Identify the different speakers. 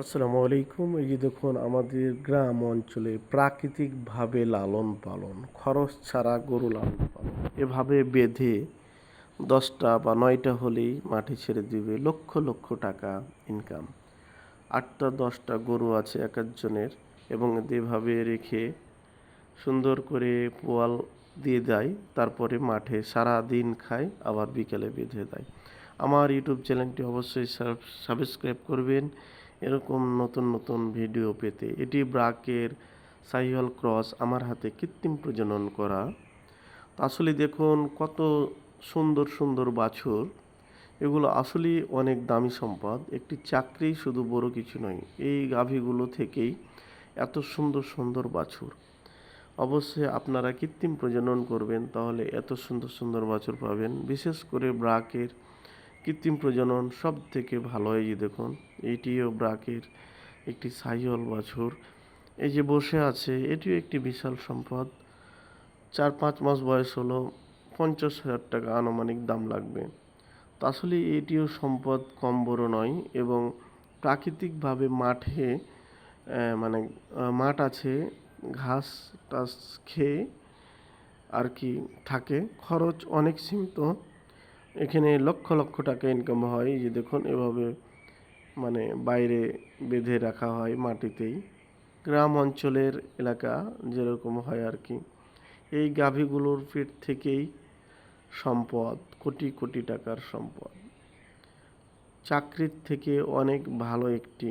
Speaker 1: আসসালামু আলাইকুম। এই যে দেখুন আমাদের গ্রাম অঞ্চলে প্রাকৃতিকভাবে লালন পালন, খরচ ছাড়া গরু লালন পালন এভাবে বেঁধে 10টা বা 9টা হলেই মাঠে ছেড়ে দিবে, লক্ষ লক্ষ টাকা ইনকাম। 8টা 10টা গরু আছে এক একজনের, এবং এভাবে রেখে সুন্দর করে পোয়াল দিয়ে দেয়, তারপরে মাঠে সারা দিন খায়, আবার বিকেলে বেঁধে দেয়। আমার ইউটিউব চ্যানেলটি অবশ্যই সাবস্ক্রাইব করবেন এরকম নতুন নতুন ভিডিও পেতে। এটি ব্রাকের সাহিওয়াল ক্রস, আমার হাতে কৃত্রিম প্রজনন করা। আসলে দেখুন কত সুন্দর সুন্দর বাছুর। এগুলো আসলেই অনেক দামি সম্পদ। একটি চাকরি শুধু বড় কিছু নয়, এই গাভীগুলো থেকেই এত সুন্দর সুন্দর বাছুর। অবশ্যই আপনারা কৃত্রিম প্রজনন করবেন, তাহলে এত সুন্দর সুন্দর বাছুর পাবেন। বিশেষ করে ব্রাকের কৃত্রিম প্রজনন সব থেকে ভালো। এই যে দেখুন, এইটিও ব্রাকের একটি সাহিওয়াল বাছুর। এই যে বসে আছে, এটিও একটি বিশাল সম্পদ। 4-5 মাস বয়স হলো, 50,000 টাকা আনুমানিক দাম লাগবে। তো আসলে এটিও সম্পদ কম বড় নয়, এবং প্রাকৃতিকভাবে মাঠে মানে মাঠ আছে, ঘাস টাস খেয়ে আর কি থাকে, খরচ অনেক সীমিত। এখানে লক্ষ লক্ষ টাকা ইনকাম হয়। এই যে দেখুন, এভাবে মানে বাইরে বেঁধে রাখা হয় মাটিতেই, গ্রাম অঞ্চলের এলাকা যেরকম হয় আর কি। এই গাভীগুলোর পেট থেকেই সম্পদ, কোটি কোটি টাকার সম্পদ। চাকরির থেকে অনেক ভালো একটি